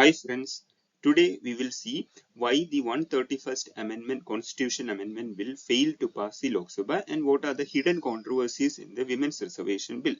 Hi friends, today we will see why the 131st Amendment Constitution Amendment Bill failed to pass the Lok Sabha and what are the hidden controversies in the Women's Reservation Bill.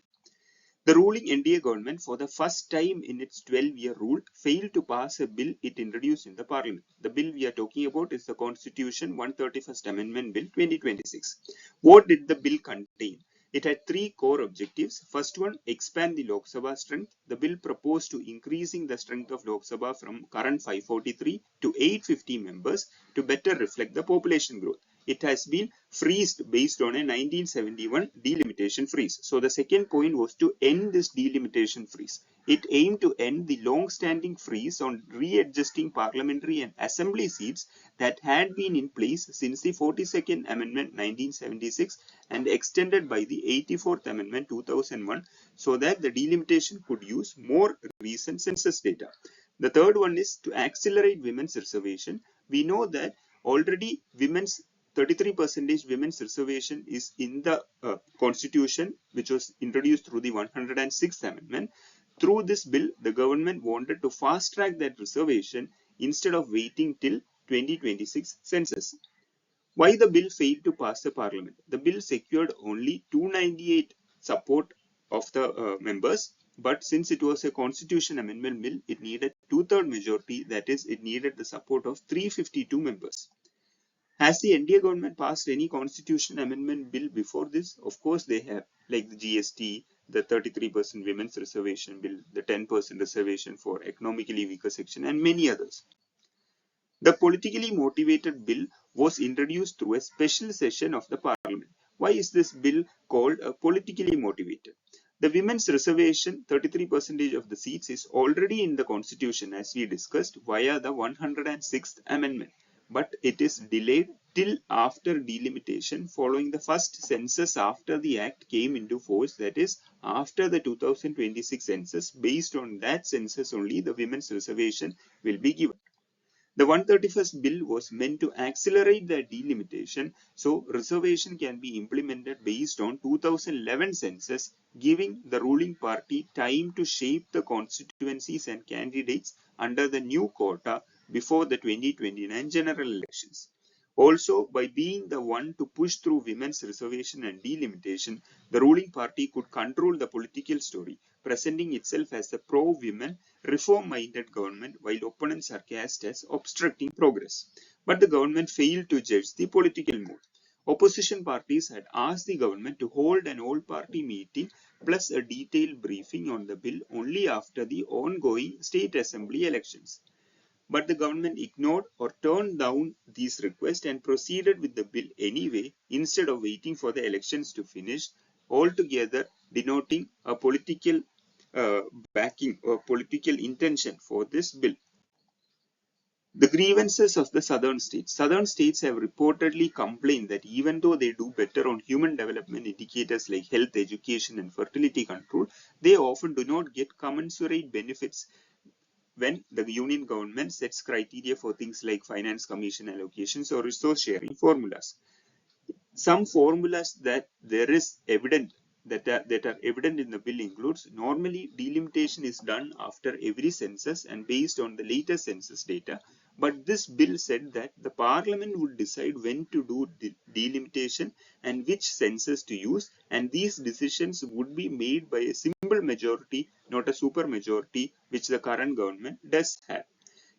The ruling NDA government for the first time in its 12-year rule failed to pass a bill it introduced in the parliament. The bill we are talking about is the Constitution 131st Amendment Bill 2026. What did the bill contain? It had three core objectives. First one, expand the Lok Sabha strength. The bill proposed to increasing the strength of Lok Sabha from current 543 to 850 members to better reflect the population growth. It has been freezed based on a 1971 delimitation freeze. So the second point was to end this delimitation freeze. It aimed to end the long-standing freeze on readjusting parliamentary and assembly seats that had been in place since the 42nd Amendment 1976 and extended by the 84th Amendment 2001 so that the delimitation could use more recent census data. The third one is to accelerate women's reservation. We know that already 33% women's reservation is in the Constitution, which was introduced through the 106th Amendment. Through this bill, the government wanted to fast track that reservation instead of waiting till 2026 census. Why the bill failed to pass the parliament? The bill secured only 298 support of the members, but since it was a constitution amendment bill, it needed two-third majority, that is, it needed the support of 352 members. Has the NDA government passed any constitution amendment bill before this? Of course they have, like the GST, the 33% women's reservation bill, the 10% reservation for economically weaker section, and many others. The politically motivated bill was introduced through a special session of the parliament. Why is this bill called a politically motivated? The women's reservation, 33% of the seats, is already in the constitution as we discussed via the 106th amendment. But it is delayed till after delimitation following the first census after the act came into force, that is after the 2026 census. Based on that census only the women's reservation will be given. The 131st bill was meant to accelerate the delimitation so reservation can be implemented based on 2011 census, giving the ruling party time to shape the constituencies and candidates under the new quota before the 2029 general elections. Also, by being the one to push through women's reservation and delimitation, the ruling party could control the political story, presenting itself as a pro-women, reform-minded government, while opponents are cast as obstructing progress. But the government failed to judge the political mood. Opposition parties had asked the government to hold an all-party meeting plus a detailed briefing on the bill only after the ongoing state assembly elections. But the government ignored or turned down these requests and proceeded with the bill anyway instead of waiting for the elections to finish, altogether denoting a political backing or political intention for this bill. The grievances of the southern states. Southern states have reportedly complained that even though they do better on human development indicators like health, education, and fertility control, they often do not get commensurate benefits when the union government sets criteria for things like finance commission allocations or resource sharing formulas. Some formulas that there is evident that are evident in the bill includes normally delimitation is done after every census and based on the latest census data, but this bill said that the parliament would decide when to do delimitation and which census to use, and these decisions would be made by a simple majority, not a super majority, which the current government does have.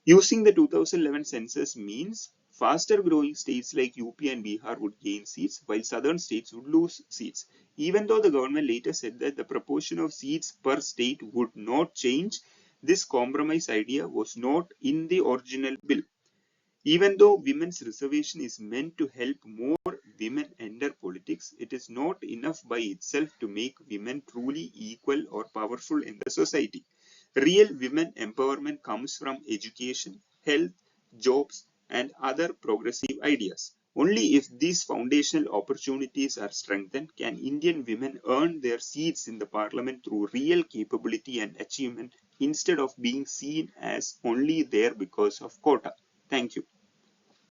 Using the 2011 census means faster growing states like UP and Bihar would gain seats while southern states would lose seats. Even though the government later said that the proportion of seats per state would not change, this compromise idea was not in the original bill. Even though women's reservation is meant to help more women enter politics, it is not enough by itself to make women truly equal or powerful in the society. Real women empowerment comes from education, health, jobs, and other progressive ideas. Only if these foundational opportunities are strengthened can Indian women earn their seats in the parliament through real capability and achievement instead of being seen as only there because of quota. Thank you.